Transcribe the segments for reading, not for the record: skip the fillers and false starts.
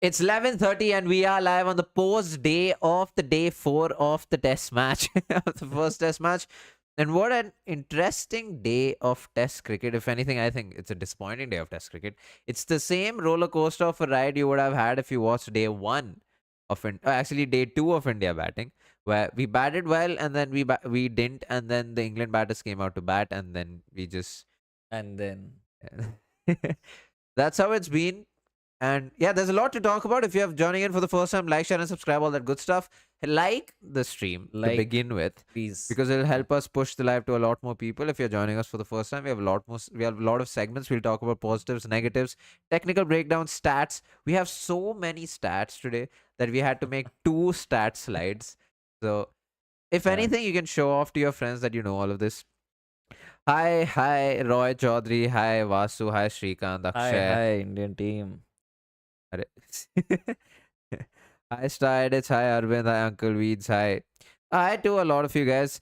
It's 11:30 and we are live on the post day of the day 4 of the test match, of the first test match. And what an interesting day of test cricket. If anything, I think it's a disappointing day of test cricket. It's the same roller coaster of a ride you would have had if you watched day 1 of actually day 2 of India batting, where we batted well and then we didn't, and then the England batters came out to bat and then we just And then, that's how it's been. And yeah, there's a lot to talk about. If you're joining in for the first time, like, share, and subscribe, all that good stuff. Like the stream to like, begin with, please. because it'll Yeah. help us push the live to a lot more people. If you're joining us for the first time, we have a lot of segments. We'll talk about positives, negatives, technical breakdown, stats. We have so many stats today that we had to make 2 stat slides. So if Yeah. anything, you can show off to your friends that you know all of this. Hi, Roy Chaudhary. Hi, Vasu. Hi, Shrikant, Akshay. Hi, Indian team. Arre. Hi, Stride. It's hi, Arvind. Hi, Uncle Weeds. Hi. Hi to a lot of you guys.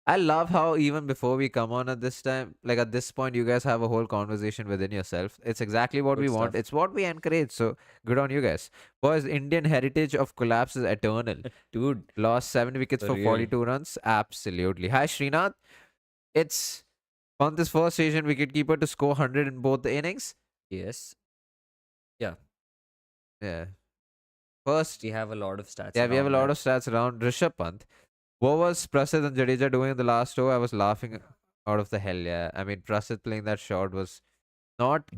I love how even before we come on at this time, like at this point, you guys have a whole conversation within yourself. It's exactly what Good we want. stuff. It's what we encourage. So good on you guys. Boys, Indian heritage of collapse is eternal. Dude, Lost 7 wickets for for real. 42 runs. Absolutely. Hi, Srinath. It's on this first Asian wicketkeeper to score 100 in both the innings. Yes. Yeah. Yeah. First, We have a lot of stats yeah, we have a around lot that. of stats around Rishabh Pant. What was Prasid and Jadeja doing in the last over? I was laughing out of the hell, yeah. I mean, Prasid playing that shot was not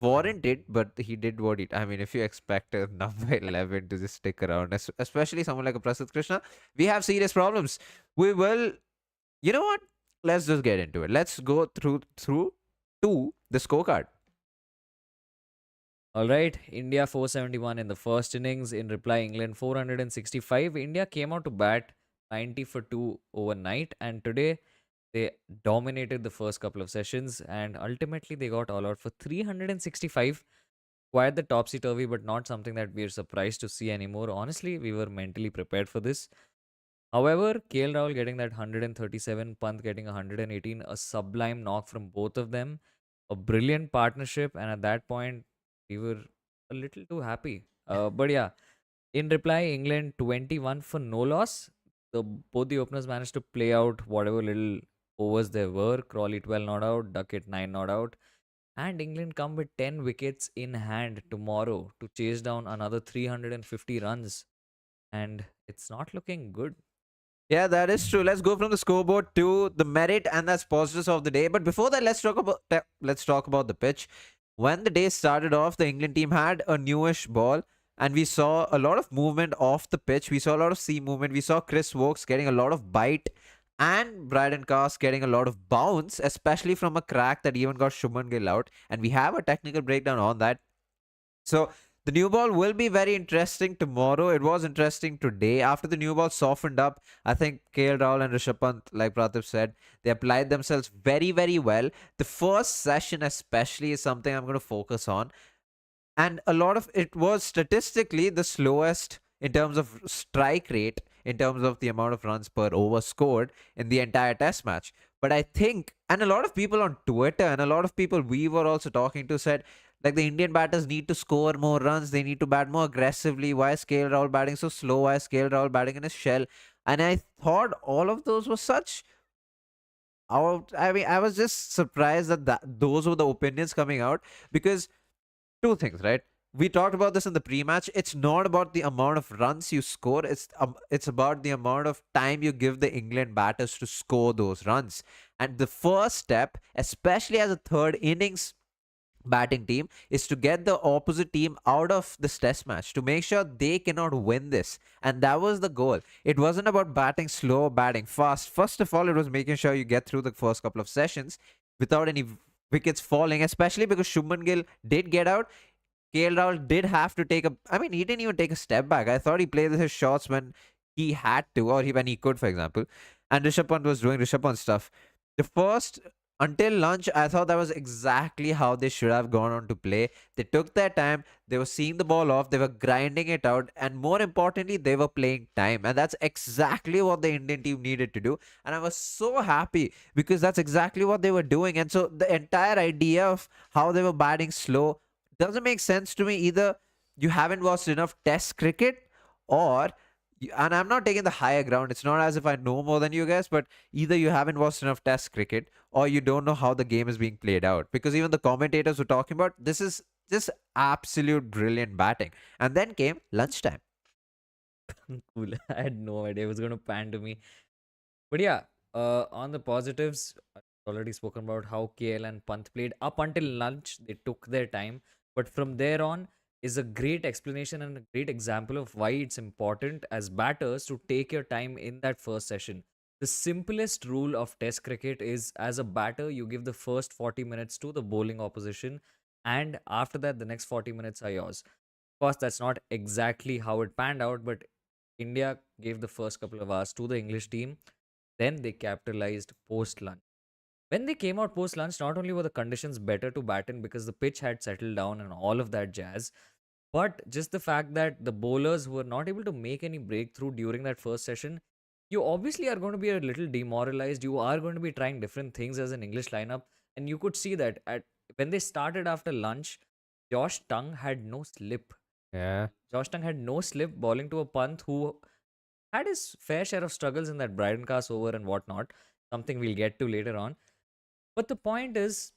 warranted, but he did what he. I mean, if you expect a number 11 to just stick around, especially someone like a Prasid Krishna, we have serious problems. We will, you know what? Let's just get into it. Let's go through to the scorecard. All right. India 471 in the first innings. In reply, England 465. India came out to bat 90 for 2 overnight. And today, they dominated the first couple of sessions. And ultimately, they got all out for 365. Quite the topsy turvy, but not something that we're surprised to see anymore. Honestly, we were mentally prepared for this. However, KL Rahul getting that 137, Pant getting 118, a sublime knock from both of them, a brilliant partnership, and at that point, we were a little too happy. But yeah, in reply, England 21 for no loss. Both the openers managed to play out whatever little overs there were. Crawley 12 not out, Duckett 9 not out, and England come with 10 wickets in hand tomorrow to chase down another 350 runs, and it's not looking good. Yeah, that is true. Let's go from the scoreboard to the merit and that's positives of the day. But before that, let's talk about the pitch. When the day started off, the England team had a newish ball, and we saw a lot of movement off the pitch. We saw a lot of seam movement. We saw Chris Wokes getting a lot of bite, and Bryden Cast getting a lot of bounce, especially from a crack that even got Shubman Gill out. And we have a technical breakdown on that. So the new ball will be very interesting tomorrow. It was interesting today. After the new ball softened up, I think KL Rahul and Rishabh Pant, like Praatibh said, they applied themselves very, very well. The first session, especially, is something I'm going to focus on. And a lot of it was statistically the slowest in terms of strike rate, in terms of the amount of runs per over scored in the entire test match. But I think, and a lot of people on Twitter and a lot of people we were also talking to said, like, the Indian batters need to score more runs. They need to bat more aggressively. Why is KL Rahul batting so slow? Why is KL Rahul batting in his shell? And I thought all of those were such. I mean, I was just surprised that those were the opinions coming out, because two things, right? We talked about this in the pre-match. It's not about the amount of runs you score. It's about the amount of time you give the England batters to score those runs. And the first step, especially as a third innings batting team, is to get the opposite team out of this test match, to make sure they cannot win this. And that was the goal. It wasn't about batting slow, batting fast. First of all, it was making sure you get through the first couple of sessions without any wickets falling, especially because Shubman Gill did get out. KL Rahul did have to take a. I mean, he didn't even take a step back. I thought he played his shots when he had to, or when he could, for example. And Rishabh Pant was doing Rishabh Pant stuff. The first, until lunch, I thought that was exactly how they should have gone on to play. They took their time. They were seeing the ball off. They were grinding it out. And more importantly, they were playing time. And that's exactly what the Indian team needed to do. And I was so happy because that's exactly what they were doing. And so the entire idea of how they were batting slow doesn't make sense to me. Either you haven't watched enough Test cricket, or and I'm not taking the higher ground. It's not as if I know more than you guys, but either you haven't watched enough Test cricket, or you don't know how the game is being played out. Because even the commentators were talking about this is just absolute brilliant batting. And then came lunchtime. Cool. I had no idea it was going to pan to me. But yeah, on the positives, I've already spoken about how KL and Pant played up until lunch. They took their time. But from there on is a great explanation and a great example of why it's important as batters to take your time in that first session. The simplest rule of Test cricket is as a batter, you give the first 40 minutes to the bowling opposition, and after that, the next 40 minutes are yours. Of course, that's not exactly how it panned out, but India gave the first couple of hours to the English team. Then they capitalized post lunch. When they came out post lunch, not only were the conditions better to bat in because the pitch had settled down and all of that jazz, but just the fact that the bowlers were not able to make any breakthrough during that first session, you obviously are going to be a little demoralized. You are going to be trying different things as an English lineup. And you could see that at when they started after lunch, Josh Tongue had no slip. Yeah. Josh Tongue had no slip bowling to a Pant who had his fair share of struggles in that Bryden cast over and whatnot, something we'll get to later on. But the point is,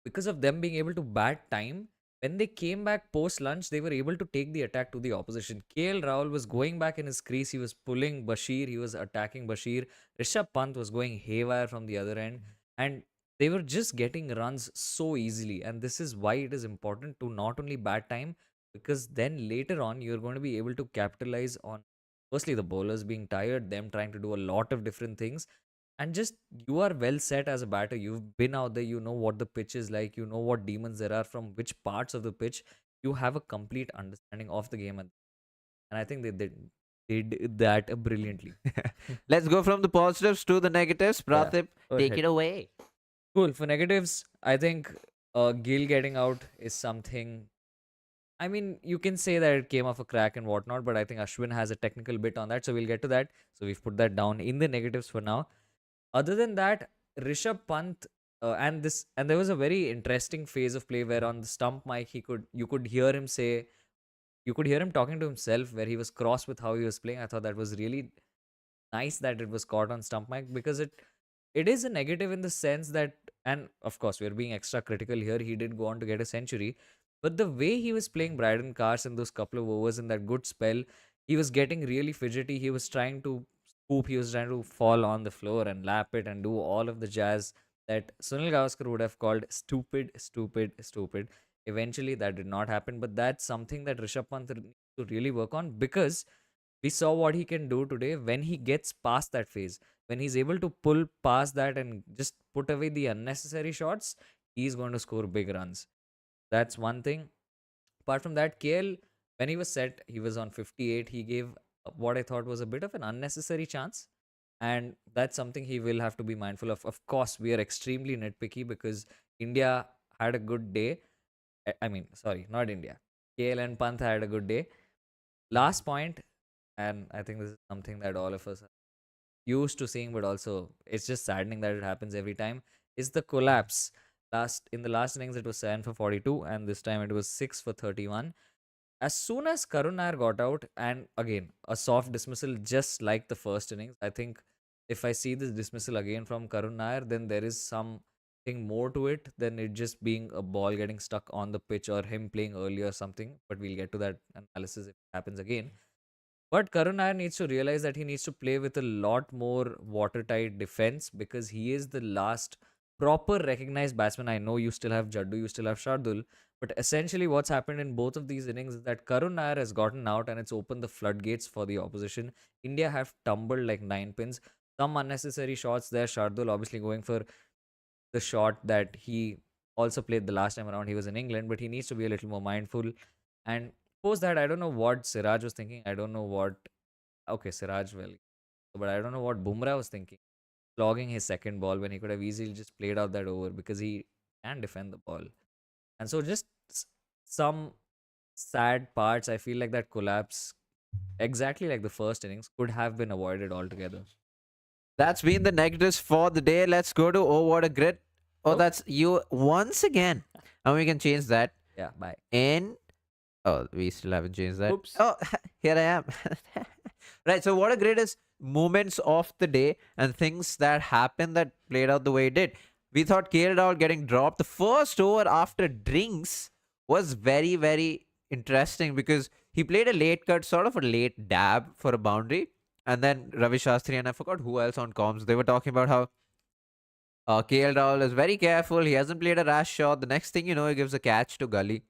because of them being able to bat time, when they came back post lunch, they were able to take the attack to the opposition. KL Rahul was going back in his crease, he was pulling Bashir, he was attacking Bashir. Rishabh Pant was going haywire from the other end, and they were just getting runs so easily. And this is why it is important to not only bat time, because then later on, you're going to be able to capitalize on firstly the bowlers being tired, them trying to do a lot of different things, and just you are well set as a batter. You've been out there, you know what the pitch is like, you know what demons there are from which parts of the pitch. You have a complete understanding of the game, and I think they did that brilliantly. Let's go from the positives to the negatives. Yeah, Praatibh, go take ahead. it away. Cool. For negatives, I think Gill getting out is something. I mean, you can say that it came off a crack and whatnot, but I think Ashwin has a technical bit on that, so we'll get to that. So we've put that down in the negatives for now. Other than that, Rishabh Pant and there was a very interesting phase of play where on the stump mic you could hear him say, you could hear him talking to himself where he was cross with how he was playing. I thought that was really nice that it was caught on stump mic because it is a negative in the sense that, and of course we're being extra critical here, he did go on to get a century, but the way he was playing Bryden Cars in those couple of overs in that good spell, he was getting really fidgety. He was trying to scoop, he was trying to fall on the floor and lap it and do all of the jazz that Sunil Gavaskar would have called stupid, stupid, stupid. Eventually that did not happen, but that's something that Rishabh Pant needs to really work on, because we saw what he can do today when he gets past that phase. When he's able to pull past that and just put away the unnecessary shots, he's going to score big runs. That's one thing. Apart from that, KL, when he was set, he was on 58. He gave what I thought was a bit of an unnecessary chance. And that's something he will have to be mindful of. Of course, we are extremely nitpicky because India had a good day. I mean, sorry, not India. KL and Pant had a good day. Last point, and I think this is something that all of us are used to seeing, but also it's just saddening that it happens every time, is the collapse. Last in the last innings it was 7 for 42, and this time it was 6 for 31. As soon as Karun Nair got out, and again a soft dismissal just like the first innings, I think if I see this dismissal again from Karun Nair, then there is something more to it than it just being a ball getting stuck on the pitch or him playing early or something. But we'll get to that analysis if it happens again. But Karun Nair needs to realize that he needs to play with a lot more watertight defense because he is the last proper recognized batsman. I know you still have Jaddu, you still have Shardul, but essentially what's happened in both of these innings is that Karun Nair has gotten out and it's opened the floodgates for the opposition. India have tumbled like 9 pins. Some unnecessary shots there. Shardul obviously going for the shot that he also played the last time around. He was in England, but he needs to be a little more mindful. And post that, I don't know what Siraj was thinking. I don't know what. Okay, Siraj, well, but I don't know what Bumrah was thinking. Logging his second ball when he could have easily just played out that over because he can defend the ball. And so, just some sad parts. I feel like that collapse, exactly like the first innings, could have been avoided altogether. That's been the negatives for the day. Let's go to oh what a grit. Oh, Oh, that's you once again. And we can change that. Yeah, bye. in. Oh, we still haven't changed that. Oops. Oh, here I am. Right. So, what a greatest moments of the day and things that happened that played out the way it did. We thought KL Rahul getting dropped. The first over after drinks was very, very interesting because he played a late cut, sort of a late dab for a boundary. And then Ravi Shastri and I forgot who else on comms. They were talking about how KL Rahul is very careful. He hasn't played a rash shot. The next thing you know, he gives a catch to Gully.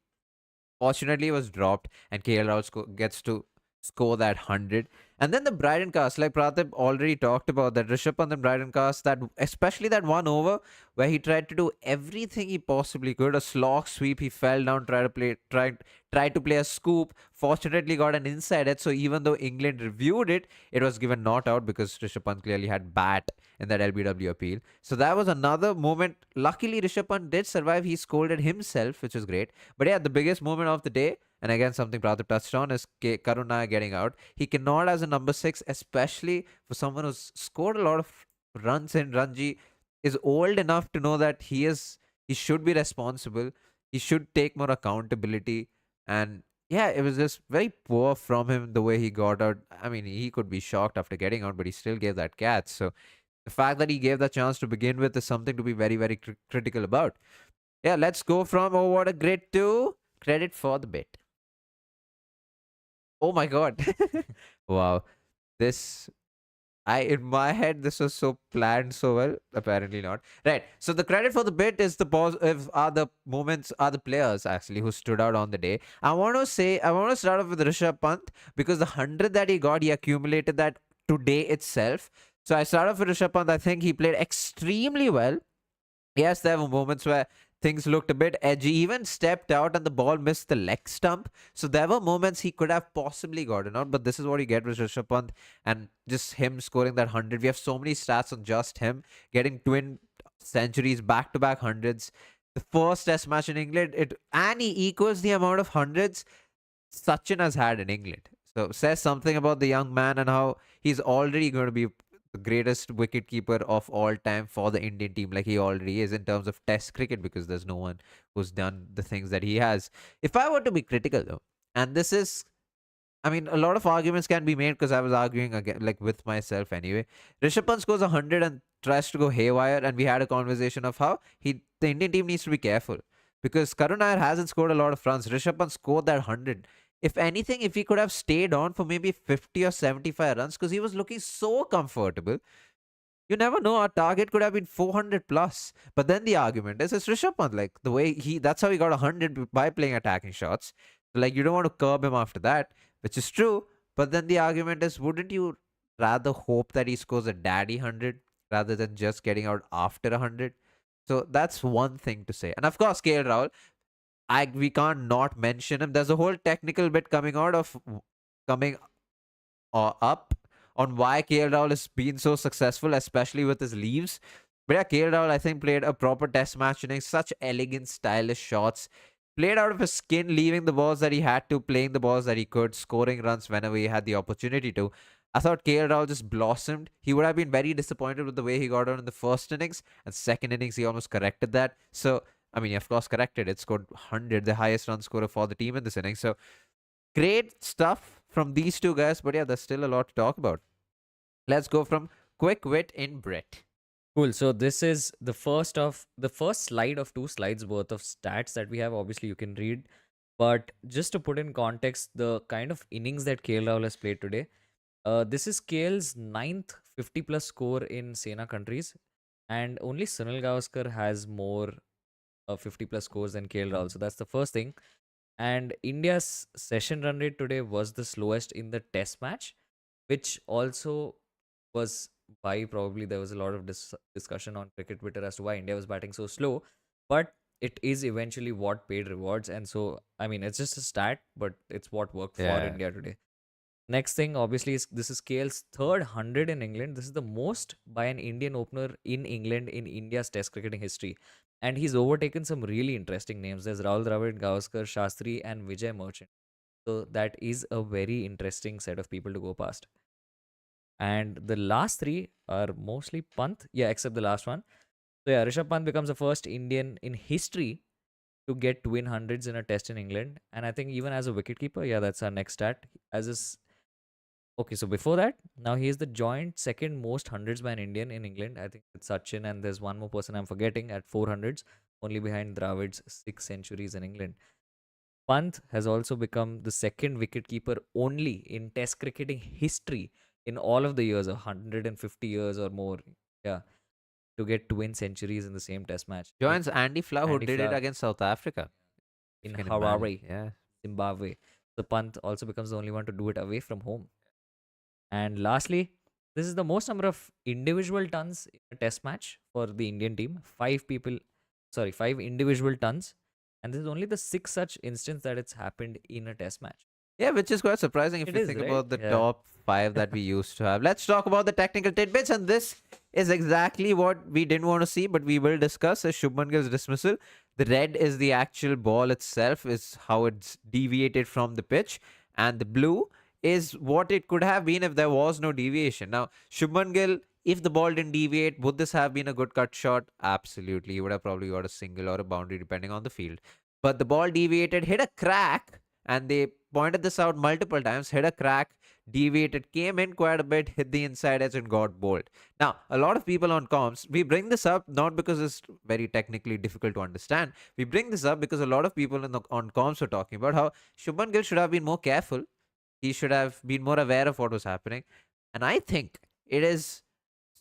Fortunately, it was dropped, and KL Rahul gets to score that 100. And then the Bryden cast, like Praatibh already talked about, that Rishabh Pant and Bryden cast, that especially that one over where he tried to do everything he possibly could. A slog sweep, he fell down, tried to play a scoop. Fortunately, got an inside edge. So even though England reviewed it, it was given not out because Rishabh Pant clearly had bat in that LBW appeal. So that was another moment. Luckily, Rishabh Pant did survive. He scolded himself, which was great. But yeah, the biggest moment of the day, and again, something Pratap touched on, is Karuna getting out. He cannot, as a number six, especially for someone who's scored a lot of runs in Ranji, is old enough to know that he should be responsible. He should take more accountability. And yeah, it was just very poor from him the way he got out. I mean, he could be shocked after getting out, but he still gave that catch. So the fact that he gave that chance to begin with is something to be very, very critical about. Yeah, let's go from oh, what a great to credit for the bit. Oh my god. Wow. This I in my head this was so planned so well. Apparently not. Right. So the credit for the bit is the positive are the moments are the players actually who stood out on the day. I want to start off with Rishabh Pant because the 100 that he got, he accumulated that today itself. So I start off with Rishabh Pant. I think he played extremely well. Yes, there were moments where things looked a bit edgy, even stepped out and the ball missed the leg stump. So there were moments he could have possibly gotten out, but this is what you get with Rishabh Pant and just him scoring that 100. We have so many stats on just him getting twin centuries, back to back hundreds. The first test match in England, and he equals the amount of hundreds Sachin has had in England. So says something about the young man and how he's already going to be the greatest wicketkeeper of all time for the Indian team, like he already is in terms of Test cricket, because there's no one who's done the things that he has. If I were to be critical though, and this is, I mean, a lot of arguments can be made because I was arguing again, like with myself anyway. Rishabh Pant scores 100 and tries to go haywire, and we had a conversation of how the Indian team needs to be careful because Karun Nair hasn't scored a lot of runs. Rishabh Pant scored that 100. If anything, if he could have stayed on for maybe 50 or 75 runs because he was looking so comfortable, you never know. Our target could have been 400 plus. But then the argument is it's Rishabh Pant. Like the way that's how he got 100 by playing attacking shots. Like you don't want to curb him after that, which is true. But then the argument is, wouldn't you rather hope that he scores a daddy 100 rather than just getting out after 100? So that's one thing to say. And of course, KL Rahul, we can't not mention him. There's a whole technical bit coming up on why KL Rahul has been so successful, especially with his leaves. But yeah, KL Rahul, I think, played a proper test match, such elegant, stylish shots. Played out of his skin, leaving the balls that he had to, playing the balls that he could, scoring runs whenever he had the opportunity to. I thought KL Rahul just blossomed. He would have been very disappointed with the way he got on in the first innings, and second innings he almost corrected that. So, I mean, of course, corrected it. Scored 100, the highest run scorer for the team in this innings. So, great stuff from these two guys, but yeah, there's still a lot to talk about. Let's go from quick wit in Brit. Cool. So this is the first slide of two slides worth of stats that we have. Obviously, you can read, but just to put in context, the kind of innings that KL Rahul has played today. This is KL's ninth 50 plus score in Sena countries, and only Sunil Gavaskar has more 50 plus scores than KL Rahul. So that's the first thing. And India's session run rate today was the slowest in the test match, which also was why probably there was a lot of discussion on cricket Twitter as to why India was batting so slow. But it is eventually what paid rewards. And so, I mean, it's just a stat, but it's what worked for Yeah. India today. Next thing, obviously, is this is KL's third 100 in England. This is the most by an Indian opener in England in India's Test cricketing history. And he's overtaken some really interesting names. There's Rahul Dravid, Gavaskar, Shastri, and Vijay Merchant. So that is a very interesting set of people to go past. And the last three are mostly Pant. Yeah, except the last one. So yeah, Rishabh Pant becomes the first Indian in history to get twin hundreds in a test in England. And I think even as a wicketkeeper, yeah, that's our next stat. As is okay, so before that, now he is the joint second most hundreds by an Indian in England. I think it's Sachin, and there's one more person I'm forgetting at 400s, only behind Dravid's 6 centuries in England. Pant has also become the second wicketkeeper only in Test cricketing history in all of the years, 150 years or more. Yeah, to get twin centuries in the same Test match. Joins Andy Flower, who Andy did it Flower against South Africa. If in you can imagine. Harare, Yeah. Zimbabwe. The Pant also becomes the only one to do it away from home. And lastly, this is the most number of individual tons in a test match for the Indian team. Five individual tons. And this is only the sixth such instance that it's happened in a test match. Yeah, which is quite surprising if It you is, think right? about the Yeah. top five that we used to have. Let's talk about the technical tidbits, and this is exactly what we didn't want to see, but we will discuss is Shubman Gill's dismissal. The red is the actual ball itself, is how it's deviated from the pitch, and the blue is what it could have been if there was no deviation. Now, Shubman Gill, if the ball didn't deviate, would this have been a good cut shot? Absolutely. He would have probably got a single or a boundary depending on the field. But the ball deviated, hit a crack, and they pointed this out multiple times, hit a crack, deviated, came in quite a bit, hit the inside edge, and got bowled. Now, a lot of people on comms, we bring this up not because it's very technically difficult to understand. We bring this up because a lot of people on comms were talking about how Shubman Gill should have been more careful. He should have been more aware of what was happening. And I think it is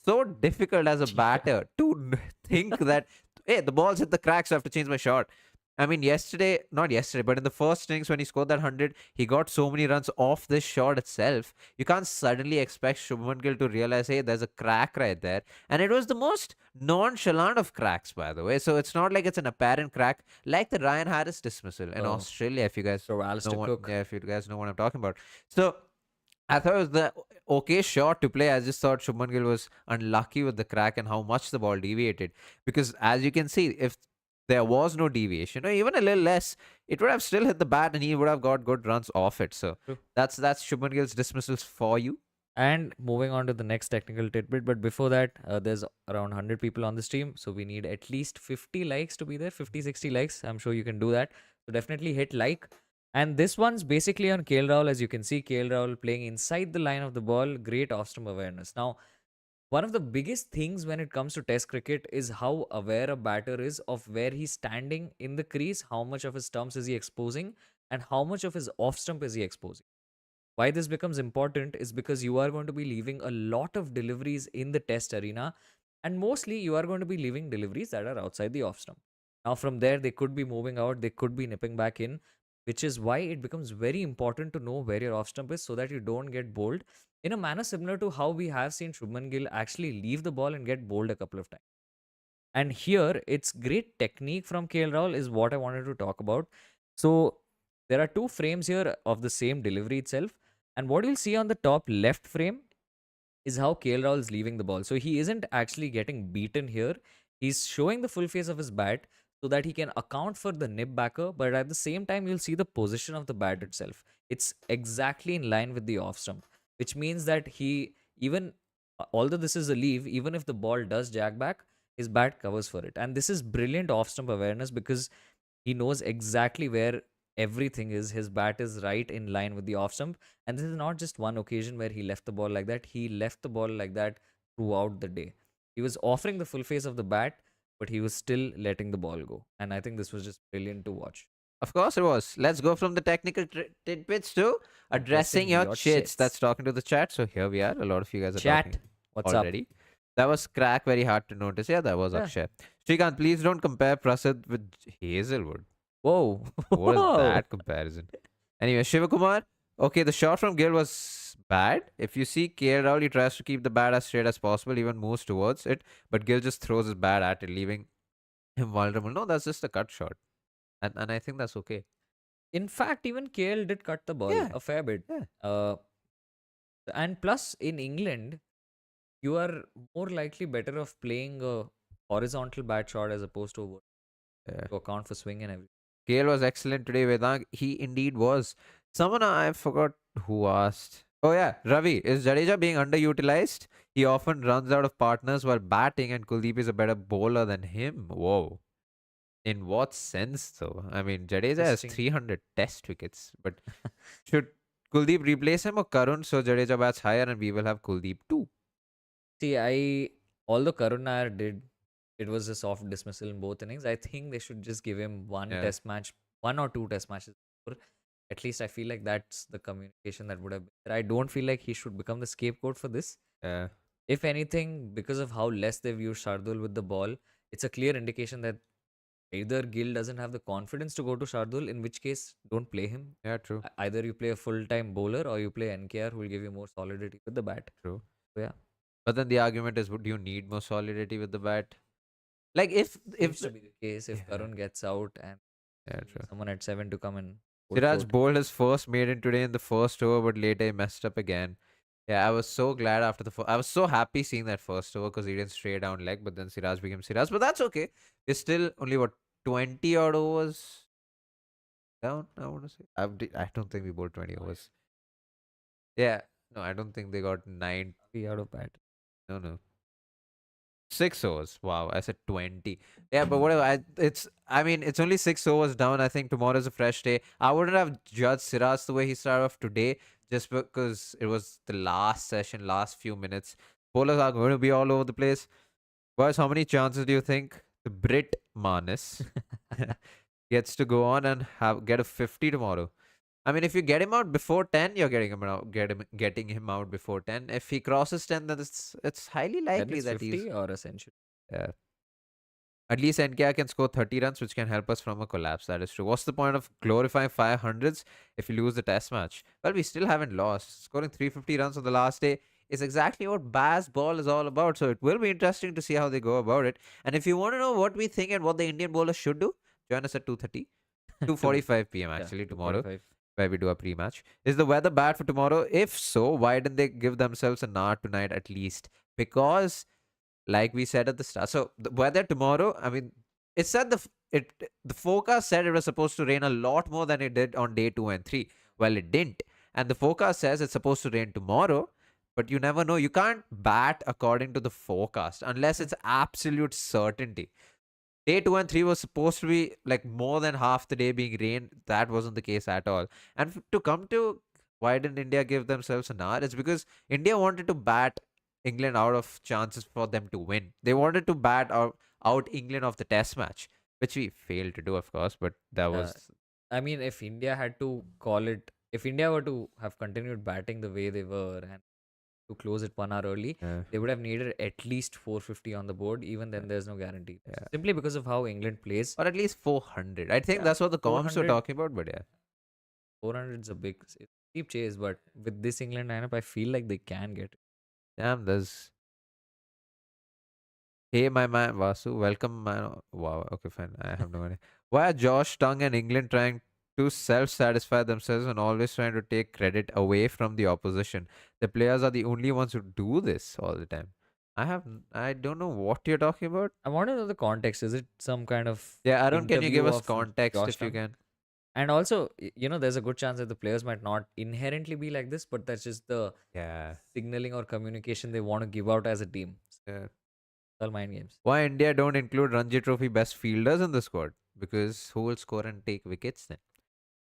so difficult as a batter to think that, hey, the ball's hit the cracks, so I have to change my shot. I mean, not yesterday, but in the first innings when he scored that 100, he got so many runs off this shot itself. You can't suddenly expect Shubman Gill to realize, hey, there's a crack right there. And it was the most nonchalant of cracks, by the way. So it's not like it's an apparent crack, like the Ryan Harris dismissal in Australia, if you guys So Alistair Cook. if you guys know what I'm talking about. So I thought it was the okay shot to play. I just thought Shubman Gill was unlucky with the crack and how much the ball deviated. Because as you can see, if there was no deviation or even a little less, it would have still hit the bat and he would have got good runs off it. So True. that's Shubman Gill's dismissals for you. And moving on to the next technical tidbit. But before that, there's around 100 people on the stream. So we need at least 50 likes to be there, 50, 60 likes. I'm sure you can do that. So definitely hit like. And this one's basically on KL Rahul. As you can see, KL Rahul playing inside the line of the ball. Great off-stump awareness. Now, one of the biggest things when it comes to test cricket is how aware a batter is of where he's standing in the crease, how much of his stumps is he exposing, and how much of his off-stump is he exposing. Why this becomes important is because you are going to be leaving a lot of deliveries in the test arena, and mostly you are going to be leaving deliveries that are outside the off stump. Now, from there, they could be moving out, they could be nipping back in, which is why it becomes very important to know where your off stump is so that you don't get bowled in a manner similar to how we have seen Shubman Gill actually leave the ball and get bowled a couple of times. And here, it's great technique from KL Rahul is what I wanted to talk about. So, there are two frames here of the same delivery itself. And what you'll see on the top left frame is how KL Rahul is leaving the ball. So he isn't actually getting beaten here. He's showing the full face of his bat so that he can account for the nip backer. But at the same time, you'll see the position of the bat itself. It's exactly in line with the off stump, which means that although this is a leave, even if the ball does jag back, his bat covers for it. And this is brilliant off stump awareness because he knows exactly where everything is. His bat is right in line with the off stump. And this is not just one occasion where he left the ball like that. He left the ball like that throughout the day. He was offering the full face of the bat, but he was still letting the ball go. And I think this was just brilliant to watch. Of course it was. Let's go from the technical tidbits to addressing your chits. That's talking to the chat. So here we are. A lot of you guys are Chat, talking what's already. up? That was crack, very hard to notice. Yeah, that was Yeah. Akshay. Shrikant, please don't compare Prasid with Hazelwood. Whoa. What is Whoa. that comparison? Anyway, Shivakumar. Okay, the shot from Gill was bad. If you see KL Rahul, he tries to keep the bat as straight as possible, even moves towards it, but Gill just throws his bat at it, leaving him vulnerable. No, that's just a cut shot. And I think that's okay. In fact, even KL did cut the ball Yeah. a fair bit. Yeah. And plus, in England, you are more likely better off playing a horizontal bat shot as opposed to to account for swing and everything. KL was excellent today, Vedang. He indeed was. Someone, I forgot who asked. Oh, yeah, Ravi. Is Jadeja being underutilized? He often runs out of partners while batting, and Kuldeep is a better bowler than him. Whoa. In what sense, though? I mean, Jadeja has Interesting. 300 test wickets, but should Kuldeep replace him or Karun so Jadeja bats higher and we will have Kuldeep too? See, although Karun Nair did, it was a soft dismissal in both innings. I think they should just give him one Yeah, test match, one or two test matches. At least I feel like that's the communication that would have been there. I don't feel like he should become the scapegoat for this. yeah, If anything, because of how less they've used Shardul with the ball, it's a clear indication that either Gill doesn't have the confidence to go to Shardul, in which case, don't play him. yeah, true, Either you play a full time bowler or you play NKR who will give you more solidity with the bat. true. So, yeah, But then the argument is, would you need more solidity with the bat? Like if seems to be the case if yeah, Karun gets out and yeah, we need true. someone at 7 to come and hold Siraj fort. bowled his first maiden today in the first over, but later he messed up again. Yeah, I was so glad after the I was so happy seeing that first over because he didn't stray down leg, but then Siraj became Siraj. But that's okay. It's still only what 20 odd overs down. I want to say. I don't think we bowled 20 overs. Yeah, no, I don't think they got nine. Be out of bat. No, no. 6 overs. Wow, I said 20. Yeah, but whatever. I mean, it's only 6 overs down. I think tomorrow's a fresh day. I wouldn't have judged Siraj the way he started off today just because it was the last session, last few minutes. Bowlers are going to be all over the place. Boys, how many chances do you think the Brit Manis gets to go on and get a 50 tomorrow? I mean, if you get him out before 10, you're getting him out before 10. If he crosses 10, then it's highly Then likely it's that he's 50 or a century. uh, at least NKR can score 30 runs, which can help us from a collapse. That is true. What's the point of glorifying 500s if you lose the test match? Well, we still haven't lost. Scoring 350 runs on the last day is exactly what Baz ball is all about. So it will be interesting to see how they go about it. And if you want to know what we think and what the Indian bowlers should do, join us at 2:30, 2:45 p.m. Yeah, actually tomorrow, 2:45. where we do a pre-match. Is the weather bad for tomorrow? If so, why didn't they give themselves an hour tonight at least? Because like we said at the start. So the weather tomorrow, I mean, it said the forecast said it was supposed to rain a lot more than it did on day 2 and 3. Well, it didn't, and the forecast says it's supposed to rain tomorrow. But you never know. You can't bat according to the forecast unless it's absolute certainty. Day 2 and 3 was supposed to be like more than half the day being rain. That wasn't the case at all. And to come to why didn't India give themselves an hour? It's because India wanted to bat England out of chances for them to win. They wanted to bat out England of the test match, which we failed to do, of course, but that Uh, was. I mean, if India had to call it, if India were to have continued batting the way they were and to close it 1 hour early, Yeah, they would have needed at least 450 on the board. Even yeah, then, there's no guarantee. yeah. Simply because of how England plays. Or at least 400. I think Yeah, that's what the comms were 400, talking about, but yeah. 400 is a big, it's a steep chase. But with this England lineup, I feel like they can get it. Damn, there's. Hey, my man Vasu, welcome, man. Wow, okay, fine. I have no idea. Why are Josh, Tongue, and England trying to self satisfy themselves and always trying to take credit away from the opposition? The players are the only ones who do this all the time. I don't know what you're talking about. I want to know the context. Is it some kind of Yeah, Arun, can you give interview us of context Josh if you Tongue? can? And also, there's a good chance that the players might not inherently be like this, but that's just the Yeah. signaling or communication they want to give out as a team. Yeah. It's all mind games. Why India don't include Ranji Trophy best fielders in the squad? Because who will score and take wickets then?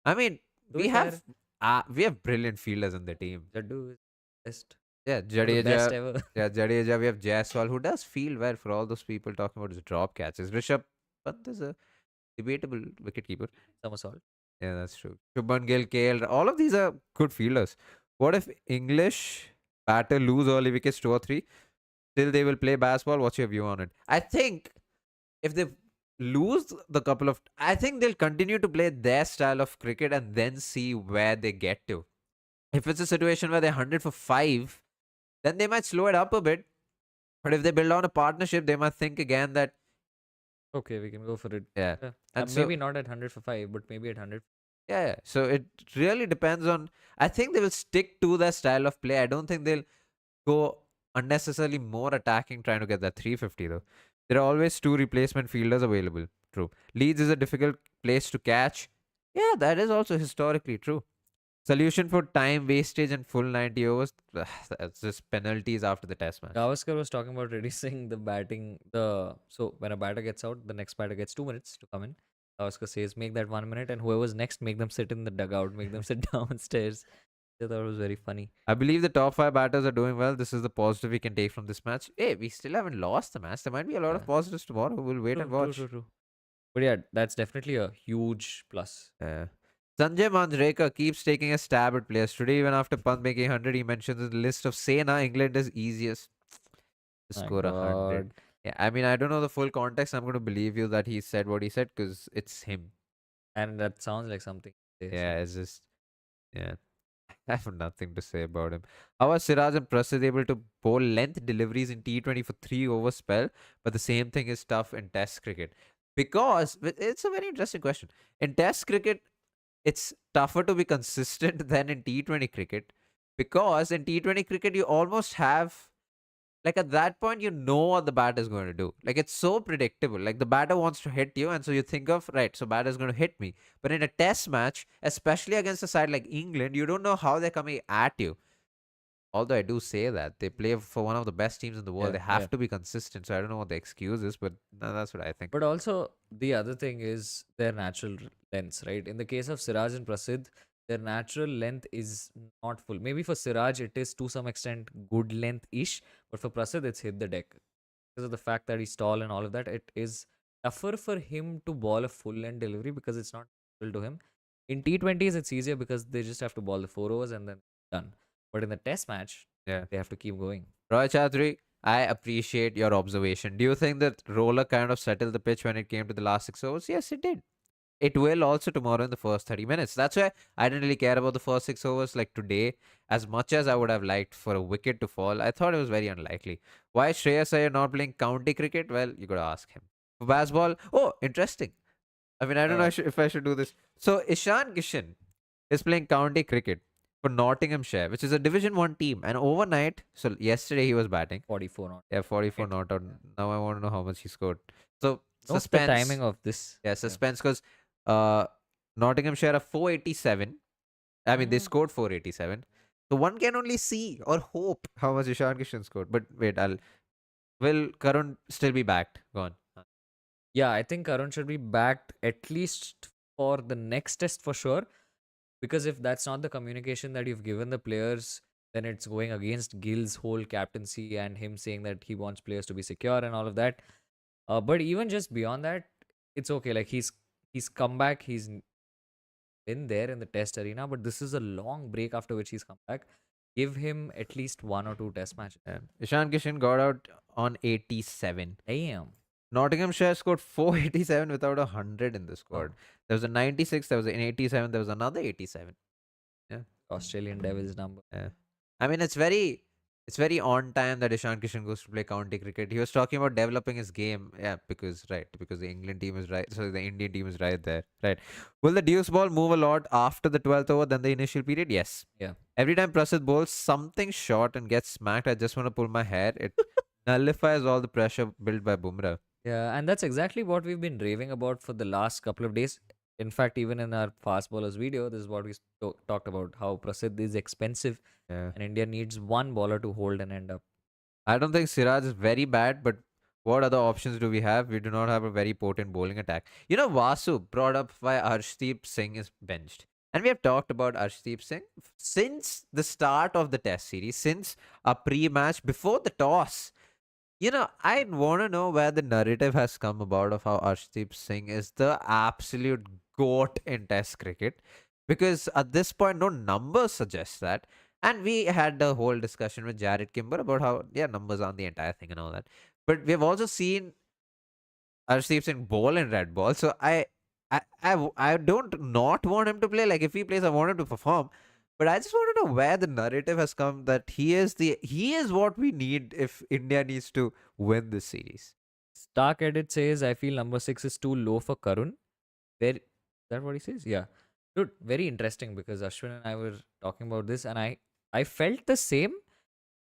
I mean, To we be fair, have brilliant fielders in the team. Jaddu is best, Yeah, one of the best Jadeja. ever. Yeah, Jadeja. We have Jaiswal, who does feel well for all those people talking about his drop catches. Rishabh Pant is a debatable wicketkeeper. Somersault. Yeah, that's true. Shubman Gill, KL, all of these are good fielders. What if English batter lose early wickets 2 or 3? Still, they will play baseball. What's your view on it? I think if they lose the couple of, I think they'll continue to play their style of cricket and then see where they get to. If it's a situation where they're 100 for 5, then they might slow it up a bit. But if they build on a partnership, they might think again that, Okay, we can go for it. yeah. Yeah. And so, Maybe not at 100 for 5, but maybe at 100. yeah, yeah. So it really depends on, I think they will stick to their style of play. I don't think they'll go unnecessarily more attacking trying to get that 350 though. There are always two replacement fielders available. True. Leeds is a difficult place to catch. Yeah, that is also historically true. Solution for time wastage and full 90 overs. That's just penalties after the test match. Gavaskar was talking about reducing the batting. So when a batter gets out, the next batter gets 2 minutes to come in. Gavaskar says, make that 1 minute, and whoever's next, make them sit in the dugout, make them sit downstairs. I thought it was very funny. I believe the top five batters are doing well. This is the positive we can take from this match. Hey, we still haven't lost the match. There might be a lot of Yeah. positives tomorrow. We'll wait and watch. True. But yeah, that's definitely a huge plus. Yeah. Sanjay Manjrekar keeps taking a stab at players. Today, even after Pant making 100, he mentions in the list of Sena, England is easiest to My score 100. God. Yeah, I mean, I don't know the full context. I'm going to believe you that he said what he said because it's him. And that sounds like something. Yeah, it's just, yeah. I have nothing to say about him. How was Siraj and Prasid able to bowl length deliveries in T20 for 3 over spell, but the same thing is tough in Test cricket? Because it's a very interesting question. In Test cricket, it's tougher to be consistent than in T20 cricket because in T20 cricket, you almost have like at that point you know what the batter is going to do. Like it's so predictable. Like the batter wants to hit you, and so you think of right, so batter is going to hit me. But in a test match, especially against a side like England, you don't know how they're coming at you. Although I do say that they play for one of the best teams in the world, Yeah, they yeah. have to be consistent. So I don't know what the excuse is, but no, that's what I think. But also, the other thing is their natural lengths, right? In the case of Siraj and Prasidh, their natural length is not full. Maybe for Siraj, it is to some extent good length ish, but for Prasidh, it's hit the deck. Because of the fact that he's tall and all of that, it is tougher for him to ball a full length delivery because it's not natural to him. In T20s, it's easier because they just have to ball the 4 overs and then done. But in the test match, Yeah. they have to keep going. Roy Chaudhary, I appreciate your observation. Do you think that roller kind of settled the pitch when it came to the last 6 overs? Yes, it did. It will also tomorrow in the first 30 minutes. That's why I didn't really care about the first 6 overs like today as much as I would have liked for a wicket to fall. I thought it was very unlikely. Why is Shreyas Iyer not playing county cricket? Well, you got to ask him. For baseball, oh, interesting. I mean, I don't know Uh, if I should do this. So, Ishan Kishan is playing county cricket for Nottinghamshire, which is a Division 1 team. And overnight, so yesterday he was batting. 44 not. Yeah, 44 Right. not out. Now I want to know how much he scored. So, Note the suspense. timing of this. Yeah, suspense because uh, Nottinghamshire are 487. I mean, they Mm. scored 487. So one can only see or hope how much Ishan Kishan scored. But wait, will Karun still be backed? Gone. Yeah, I think Arun should be backed at least for the next test for sure. Because if that's not the communication that you've given the players, then it's going against Gill's whole captaincy and him saying that he wants players to be secure and all of that. But even just beyond that, it's okay. Like he's come back, he's been there in the test arena, but this is a long break after which he's come back. Give him at least 1 or 2 test matches. Yeah. Ishan Kishan got out on 87. Damn. Nottinghamshire scored 487 without 100 in the Oh, squad. There was a 96, there was an 87, there was another 87. Yeah. Australian Devils number. Yeah. I mean, it's very on time that Ishan Kishan goes to play county cricket. He was talking about developing his game. Yeah, because the England team is right. So the Indian team is right there. Right. Will the deuce ball move a lot after the 12th over than the initial period? Yes. Yeah. Every time Prasid bowls something short and gets smacked, I just want to pull my hair. It nullifies all the pressure built by Bumrah. Yeah, and that's exactly what we've been raving about for the last couple of days. In fact, even in our fast bowlers video, this is what we talked about how Prasidh is expensive Yeah. and India needs one bowler to hold and end up. I don't think Siraj is very bad, but what other options do we have? We do not have a very potent bowling attack. You know, Vasu brought up why Arshdeep Singh is benched. And we have talked about Arshdeep Singh since the start of the test series, since a pre-match before the toss. You know, I want to know where the narrative has come about of how Arshdeep Singh is the absolute goat in Test cricket. Because at this point, no numbers suggest that. And we had the whole discussion with Jared Kimber about how, yeah, numbers aren't the entire thing and all that. But we have also seen Arshdeep Singh bowl in red ball. So I don't not want him to play. Like if he plays, I want him to perform. But I just want to know where the narrative has come that he is what we need if India needs to win this series. Stark Edit says, I feel number 6 is too low for Karun. Is that what he says? Yeah. Dude, very interesting because Ashwin and I were talking about this and I felt the same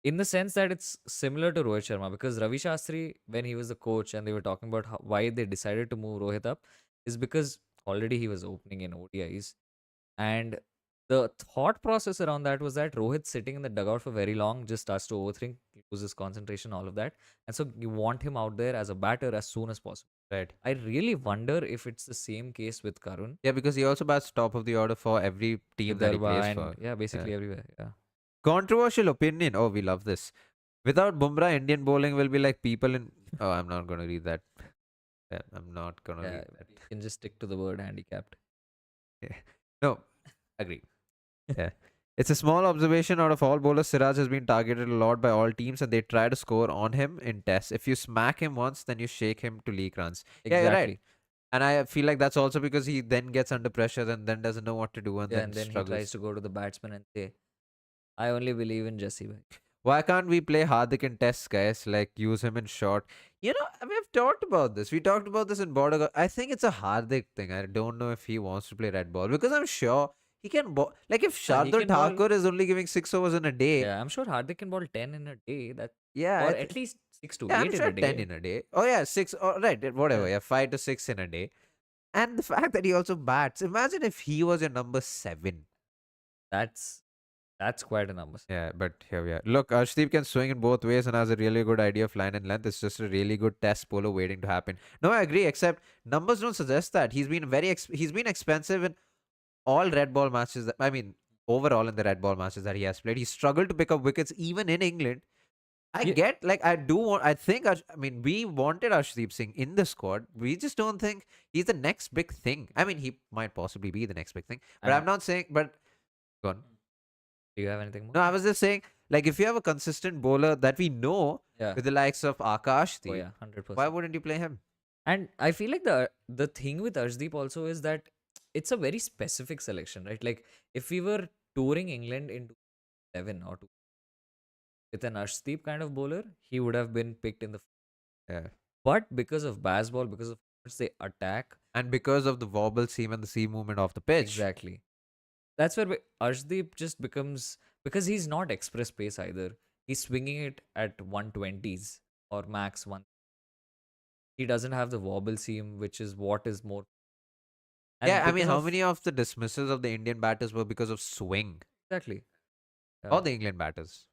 in the sense that it's similar to Rohit Sharma because Ravi Shastri, when he was the coach and they were talking about why they decided to move Rohit up, is because already he was opening in ODIs. And The thought process around that was that Rohit sitting in the dugout for very long just starts to overthink, loses concentration, all of that. And so you want him out there as a batter as soon as possible. Right. I really wonder if it's the same case with Karun, Yeah, because he also bats top of the order for every team that he Vidarbha, plays and for. yeah, Yeah. basically everywhere. Yeah. Controversial opinion. Oh, we love this. Without Bumrah, Indian bowling will be like people in. Oh, I'm not going to read that. Yeah, I'm not going to Yeah. read that. You can just stick to the word handicapped. Yeah. No, agree. Yeah. It's a small observation. Out of all bowlers, Siraj has been targeted a lot by all teams and they try to score on him in tests. If you smack him once, then you shake him to leak runs. Yeah, you're right. Exactly. And I feel like that's also because he then gets under pressure and then doesn't know what to do and Yeah, then and then he tries struggles. to go to the batsman and say, I only believe in Jesse bhai. Why can't we play Hardik in tests, guys? Like, use him in short. You know, we've talked about this. We talked about this in border. I think it's a Hardik thing. I don't know if he wants to play red ball because I'm sure he can bowl. Like, if Yeah, he Shardul can ball. Thakur is only giving 6 overs in a day, Yeah, I'm sure Hardik can ball 10 in a day. That yeah, or at least 6 to yeah, I'm 8 in sure a 10 day. in a day. Oh, yeah, 6. Oh, right, whatever. Yeah. Yeah, 5 to 6 in a day. And the fact that he also bats. Imagine if he was your number 7. That's quite a number. Yeah, but here we are. Look, Arshdeep can swing in both ways and has a really good idea of line and length. It's just a really good test polo waiting to happen. No, I agree, except numbers don't suggest that. He's been he's been expensive in all red ball matches. I mean, overall in the red ball matches that he has played. He struggled to pick up wickets even in England. I Yeah, get, like, I do want, I think, I mean, we wanted Arshdeep Singh in the squad. We just don't think he's the next big thing. I mean, he might possibly be the next big thing, but I'm and not saying, but go on. do you have anything more? No, I was just saying, like, if you have a consistent bowler that we know Yeah. with the likes of Akash Oh Deep, yeah, 100%. why wouldn't you play him? And I feel like the thing with Arshdeep also is that it's a very specific selection, right? Like if we were touring England in 2011 or 2 with an Arshdeep kind of bowler, he would have been picked in the. Yeah. But because of baseball, because of how much they attack, And because of the wobble seam and the seam movement of the pitch. exactly. That's where Arshdeep just becomes, because he's not express pace either. He's swinging it at 120s or max one. He doesn't have the wobble seam, which is what is more. And Yeah, I mean, because how of many of the dismissals of the Indian batters were because of swing? exactly, Or the England batters?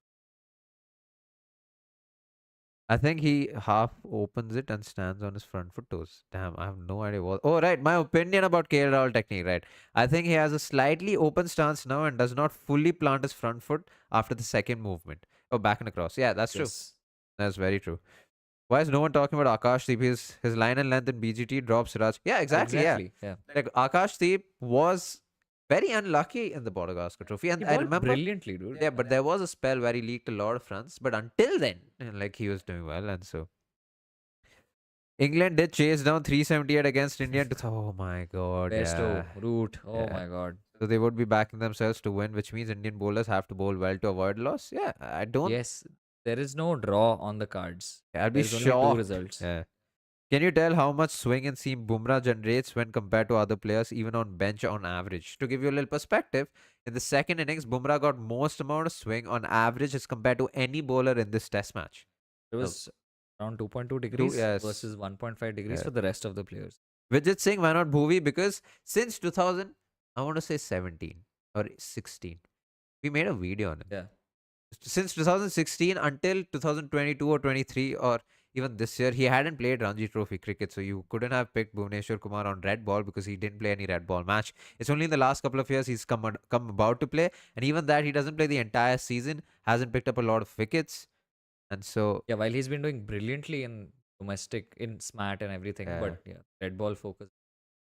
I think he half opens it and stands on his front foot toes. Damn, I have no idea what. Oh, right. My opinion about KL Rahul technique, right? I think he has a slightly open stance now and does not fully plant his front foot after the second movement. Oh, back and across. Yeah, that's true. yes, That's very true. Why is no one talking about Akash Deep? His line and length in BGT drops Raj. Yeah, exactly. Yeah. exactly, yeah. Like Akash Deep was very unlucky in the Border Gavaskar Trophy. And He I bowled remember, brilliantly, dude. yeah, but there was a spell where he leaked a lot of runs. But until then, like, he was doing well. And so England did chase down 378 against India. Oh my God. Besto, Yeah. Root. Oh Yeah. my god. So they would be backing themselves to win, which means Indian bowlers have to bowl well to avoid loss. Yeah. I don't. Yes, there is no draw on the cards. I'll be There's only two shocked. results. Yeah. Can you tell how much swing and seam Bumrah generates when compared to other players, even on bench on average? To give you a little perspective, in the second innings, Bumrah got most amount of swing on average as compared to any bowler in this test match. It No, was around 2.2 degrees yes. versus 1.5 degrees Yeah. for the rest of the players. Vijit Singh, why not Bhuvi? Because since 2000, I want to say 17 or 16, we made a video on him. Yeah. Since 2016 until 2022 or 23 or even this year, he hadn't played Ranji Trophy cricket, so you couldn't have picked Bhuvneshwar Kumar on red ball because he didn't play any red ball match. It's only in the last couple of years he's come about to play, and even that he doesn't play the entire season, hasn't picked up a lot of wickets, and so Yeah, while he's been doing brilliantly in domestic, in SMAT and everything, yeah. but yeah, red ball focus.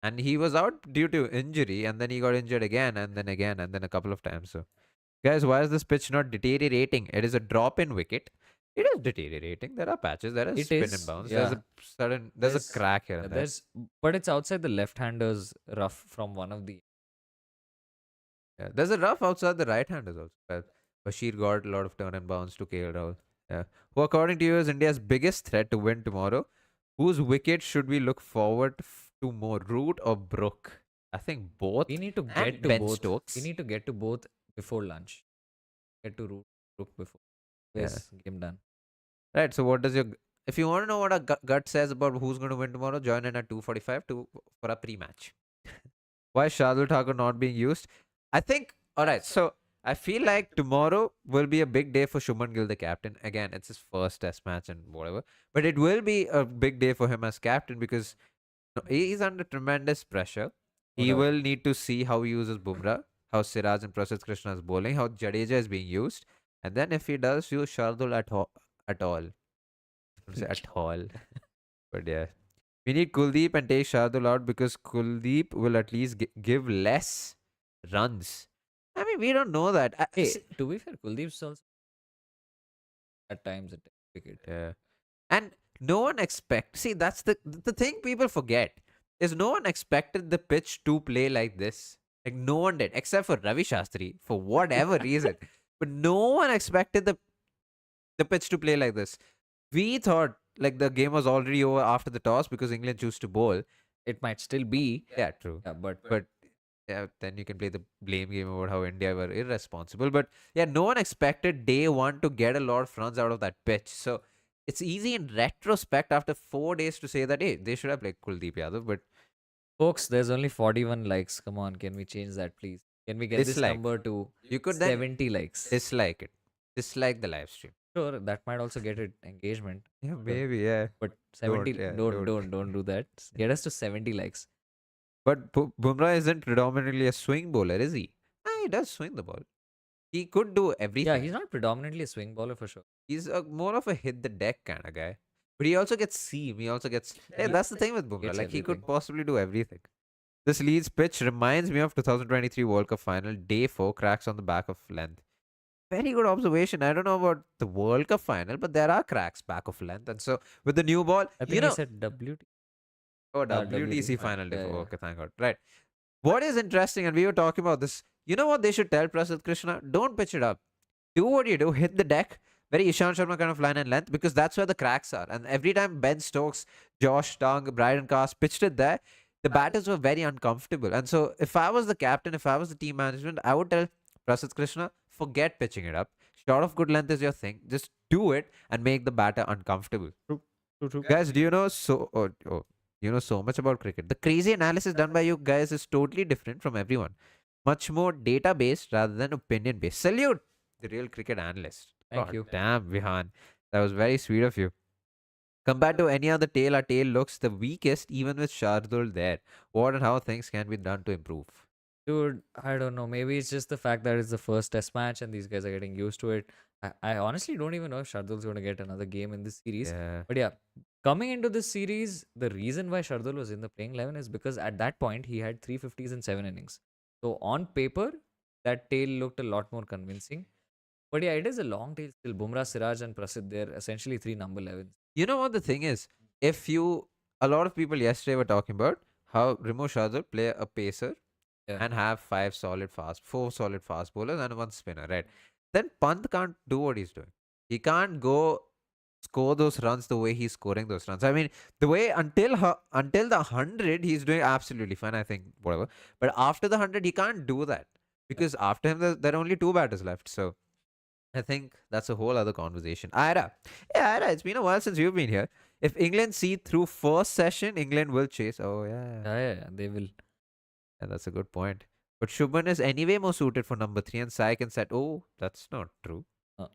And he was out due to injury, and then he got injured again, and then a couple of times. So, guys, why is this pitch not deteriorating? It is a drop in wicket. It is deteriorating. There are patches. There is It spin is, and bounce. yeah. There's a crack here and there. There's, but it's outside the left-hander's rough from one of the. Yeah. There's a rough outside the right handers also. Well, Bashir got a lot of turn and bounce to KL Rahul. Yeah. Who, according to you, is India's biggest threat to win tomorrow? Whose wicket should we look forward to more, Root or Brook? I think both. We need to And get to Ben both. Stokes. We need to get to both before lunch. Get to Rook before. Yeah. Yes, game done. Right. So, what does your if you want to know what a gut says about who's going to win tomorrow, join in at 2:45 for a pre-match. Why is Shardul Thakur not being used? I think All right, so I feel like tomorrow will be a big day for Shubman Gill, the captain. Again, it's his first test match and whatever, but it will be a big day for him as captain because he's under tremendous pressure. No He doubt. will need to see how he uses Bumrah, how Siraj and Prasidh Krishna is bowling, how Jadeja is being used, and then if he does use Shardul at all, I say at all, but yeah, we need Kuldeep and take Shardul out because Kuldeep will at least give less runs. I mean, we don't know that. Hey, to be fair, Kuldeep's also at times a wicket. Yeah. And no one see that's the thing people forget is no one expected the pitch to play like this. Like no one did, except for Ravi Shastri for whatever reason. But no one expected the pitch to play like this. We thought like the game was already over after the toss because England chose to bowl. It might still be. Yeah, true. Yeah, But yeah, then you can play the blame game about how India were irresponsible. But yeah, no one expected day one to get a lot of runs out of that pitch. So it's easy in retrospect after 4 days to say that hey, they should have played Kuldeep Yadav, but folks, there's only 41 likes. Come on, can we change that, please? Can we get this dislike. number to You could then 70 likes? dislike it. Dislike the live stream. Sure, that might also get it engagement. Yeah, maybe, yeah. But 70, yeah, don't do that. Get us to 70 likes. But Bumrah isn't predominantly a swing bowler, is he? Ah, he does swing the ball. He could do everything. Yeah, he's not predominantly a swing bowler for sure. He's more of a hit the deck kind of guy. But he also gets seam. He also gets. Hey, that's the thing with Bumrah. Gets Like he could everything. possibly do everything. This Leeds pitch reminds me of 2023 World Cup final. Day 4 cracks on the back of length. Very good observation. I don't know about the World Cup final, but there are cracks back of length. And so with the new ball, I think he said WT. oh, WTC WTC final day. Yeah, yeah. Okay, thank God. Right. What is interesting, and we were talking about this. You know what they should tell Prasidh Krishna? Don't pitch it up. Do what you do. Hit the deck. Very Ishan Sharma kind of line and length because that's where the cracks are. And every time Ben Stokes, Josh Tung, Bryden Cast pitched it there, the batters were very uncomfortable. And so if I was the captain, if I was the team management, I would tell Prasidh Krishna, forget pitching it up. Short of good length is your thing. Just do it and make the batter uncomfortable. True. Guys, do you know you know so much about cricket? The crazy analysis done by you guys is totally different from everyone. Much more data based rather than opinion based. Salute the real cricket analyst. Thank God you. damn, Vihan. That was very sweet of you. Compared to any other tail, our tail looks the weakest, even with Shardul there. What and how things can be done to improve? Dude, I don't know. Maybe it's just the fact that it's the first test match and these guys are getting used to it. I honestly don't even know if Shardul's going to get another game in this series. Yeah. But yeah, coming into this series, the reason why Shardul was in the playing 11 is because at that point he had 350s in 7 innings. So on paper, that tail looked a lot more convincing. But yeah, it is a long tail still. Bumrah, Siraj, and Prasidh, they're essentially 3 number 11s. You know what the thing is? A lot of people yesterday were talking about how Remo Shardul play a pacer and have four solid fast bowlers and one spinner, right? Then Pant can't do what he's doing. He can't go score those runs the way he's scoring those runs. I mean, the way until the 100, he's doing absolutely fine. I think whatever, but after the 100, he can't do that because after him there are only two batters left. So I think that's a whole other conversation. Ira, yeah, Ira, it's been a while since you've been here. If England see through first session, England will chase. Oh yeah, Yeah, they will. yeah, that's a good point. But Shubman is anyway more suited for number 3 and Sai can set. Oh, that's not true.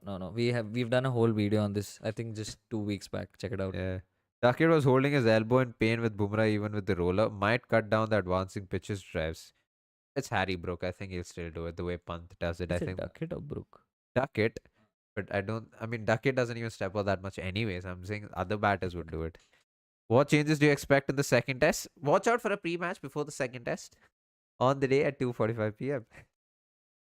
No. We've done a whole video on this. I think just 2 weeks back. Check it out. Yeah. Dakir was holding his elbow in pain with Bumrah even with the roller. Might cut down the advancing pitches drives. It's Harry Brook. I think he'll still do it the way Pant does it. Is I it think Duckett or Brook? Duckett. But I mean, Duckett doesn't even step out that much anyways. I'm saying other batters would do it. What changes do you expect in the second test? Watch out for a pre-match before the second test on the day at 2:45 p.m.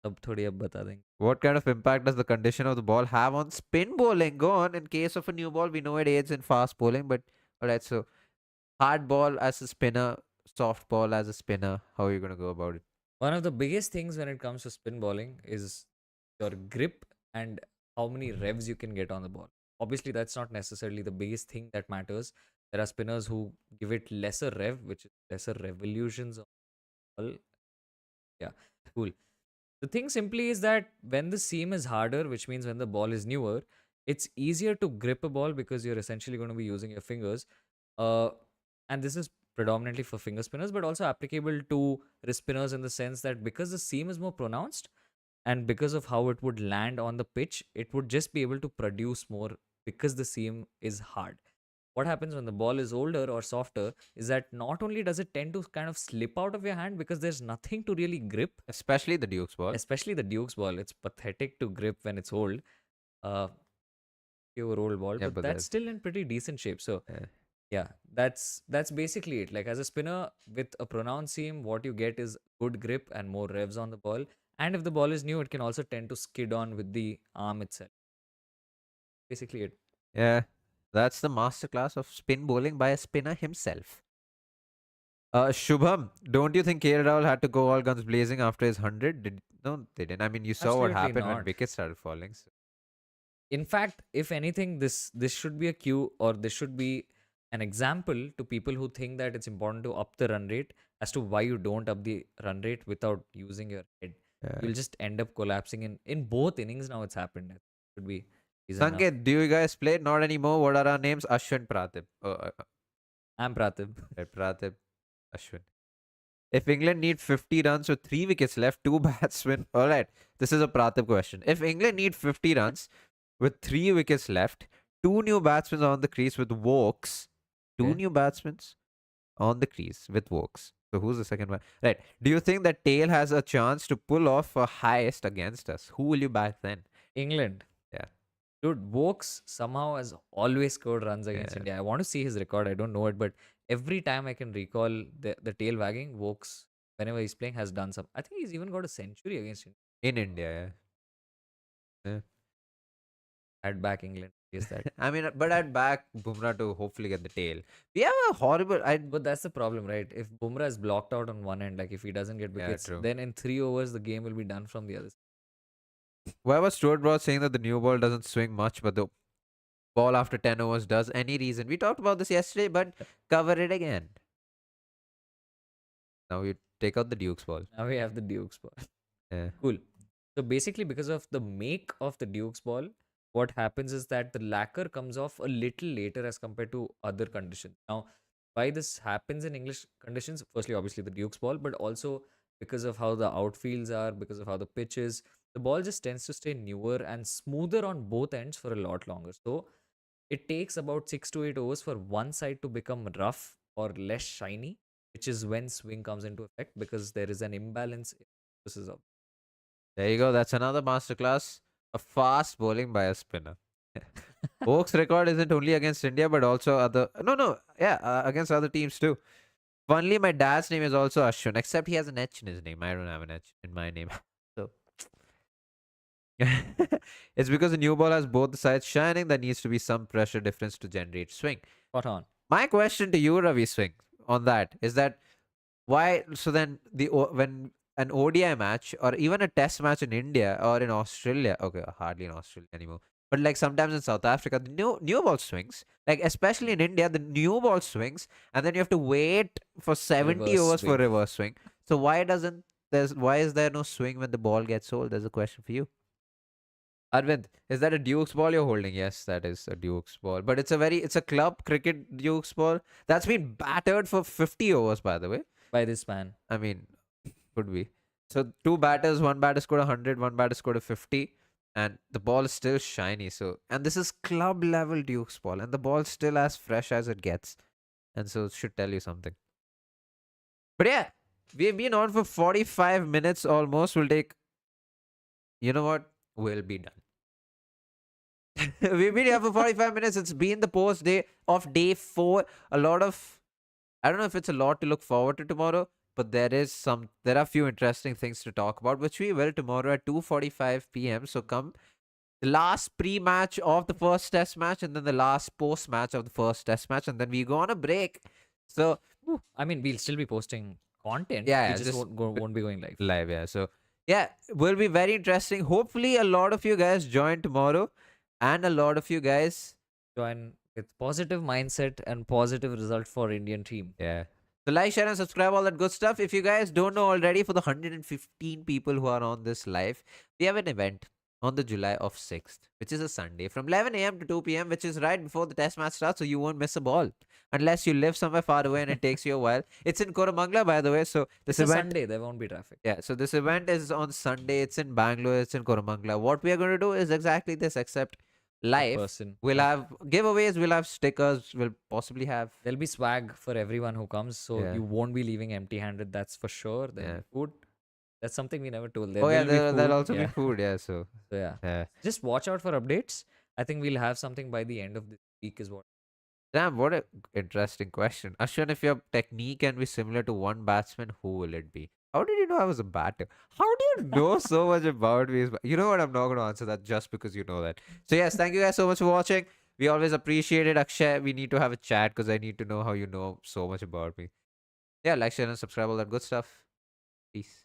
अब थोड़ी अब बता देंगे. What kind of impact does the condition of the ball have on spin bowling? Go on. In case of a new ball, we know it aids in fast bowling, but alright, so hard ball as a spinner, soft ball as a spinner. How are you going to go about it? One of the biggest things when it comes to spin bowling is your grip and how many revs you can get on the ball. Obviously, that's not necessarily the biggest thing that matters. There are spinners who give it lesser rev, which is lesser revolutions on the ball. Yeah, cool. The thing simply is that when the seam is harder, which means when the ball is newer, it's easier to grip a ball because you're essentially going to be using your fingers. And this is predominantly for finger spinners, but also applicable to wrist spinners in the sense that because the seam is more pronounced, And because of how it would land on the pitch, it would just be able to produce more because the seam is hard. What happens when the ball is older or softer is that not only does it tend to kind of slip out of your hand because there's nothing to really grip, Especially the Duke's ball. especially the Duke's ball. It's pathetic to grip when it's old, uh, pure old ball, Yeah, but but that's still in pretty decent shape. So yeah. yeah, that's basically it. Like as a spinner with a pronounced seam, what you get is good grip and more revs on the ball. And if the ball is new, it can also tend to skid on with the arm itself. Basically it. Yeah, that's the masterclass of spin bowling by a spinner himself. Shubham, don't you think KL Rahul had to go all guns blazing after his 100? No, they didn't. I mean, you saw what Absolutely happened when not. wickets started falling. So. In fact, if anything, this should be a cue, or this should be an example to people who think that it's important to up the run rate, as to why you don't up the run rate without using your head. Yeah. You'll just end up collapsing in both innings. Now it's happened. It should be reason enough. Sanket, do you guys play? Not anymore. What are our names? Ashwin, Praatibh. I'm Praatibh. Praatibh, Ashwin. If England need 50 runs with 3 wickets left, 2 batsmen. All right, this is a Praatibh question. If England need 50 runs with 3 wickets left, 2 new batsmen on the crease with Wokes. 2 Okay. new batsmen on the crease with Wokes. So who's the second one? Right. Do you think that Tail has a chance to pull off a highest against us? Who will you back then? England. Yeah. Dude, Vokes somehow has always scored runs against Yeah. India. I want to see his record. I don't know it, but every time I can recall the tail wagging, Vokes, whenever he's playing, has done some. I think he's even got a century against India. In India, yeah. At back England. Is that? I mean, but I'd back Bumrah to hopefully get the tail. We have a horrible. But that's the problem, right? If Bumrah is blocked out on one end, like if he doesn't get Yeah, wickets, true. then in 3 overs, the game will be done from the other side. Why was Stuart Broad saying that the new ball doesn't swing much, but the ball after 10 overs does? Any reason? We talked about this yesterday, but cover it again. Now you take out the Duke's ball. Now we have the Duke's ball. Yeah. Cool. So basically, because of the make of the Duke's ball, what happens is that the lacquer comes off a little later as compared to other conditions. Now, why this happens in English conditions? Firstly, obviously the Duke's ball, but also because of how the outfields are, because of how the pitch is, the ball just tends to stay newer and smoother on both ends for a lot longer. So it takes about 6 to 8 overs for one side to become rough or less shiny, which is when swing comes into effect because there is an imbalance. This is There you go. That's another masterclass of fast bowling by a spinner. Oak's record isn't only against India, but also other. No. Yeah, against other teams too. Funnily, my dad's name is also Ashwin, except he has an H in his name. I don't have an H in my name. So it's because the new ball has both the sides shining. There needs to be some pressure difference to generate swing. spot on. My question to you, Ravi Swing, on that is that why? So then when an ODI match or even a Test match in India or in Australia, okay, hardly in Australia anymore, but like sometimes in South Africa, the new ball swings. Like especially in India, the new ball swings, and then you have to wait for 70 Reverse overs for swing. reverse swing. So why is there no swing when the ball gets old? There's a question for you. Arvind, is that a Duke's ball you're holding? Yes, that is a Duke's ball. But it's a club cricket Duke's ball that's been battered for 50 overs, by the way. By this man. I mean, could be. So two batters, one batter scored 100, one batter scored a 50, and the ball is still shiny. So, and this is club level Duke's ball, and the ball's still as fresh as it gets. And so it should tell you something. But yeah, we've been on for 45 minutes almost. We'll take, you know what? We'll be done. We've been here for 45 minutes. It's been the post day of day 4. I don't know if it's a lot to look forward to tomorrow, but there are a few interesting things to talk about, which we will tomorrow at 2:45 p.m. So come the last pre-match of the first test match and then the last post-match of the first test match, and then we go on a break. So I mean, we'll still be posting content. Yeah, we just won't be going live. live, yeah. So yeah, will be very interesting. Hopefully a lot of you guys join tomorrow, and a lot of you guys Join with positive mindset and positive result for Indian team. yeah. So like, share, and subscribe, all that good stuff. If you guys don't know already, for the 115 people who are on this live, we have an event. on the July of 6th, which is a Sunday, from 11 a.m. to 2 p.m., which is right before the test match starts, so you won't miss a ball. Unless you live somewhere far away and it takes you a while. It's in Koramangala, by the way, so this It's a event. Sunday. There won't be traffic. Yeah, so this event is on Sunday. It's in Bangalore. It's in Koramangala. What we are going to do is exactly this, except In live. person. We'll Yeah. have giveaways. We'll have stickers. We'll possibly have. There'll be swag for everyone who comes, so Yeah. you won't be leaving empty-handed. That's for sure. There'll Yeah. be food. That's something we never told. There Oh yeah, will be there'll food. also Yeah. be food. Yeah, so So yeah. yeah. Just watch out for updates. I think we'll have something by the end of this week, is what. Damn, what a interesting question. Ashwin, if your technique can be similar to one batsman, who will it be? How did you know I was a batter? How do you know so much about me? You know what? I'm not going to answer that just because you know that. So yes, thank you guys so much for watching. We always appreciate it, Akshay. We need to have a chat because I need to know how you know so much about me. Yeah, like, share, and subscribe, all that good stuff. Peace.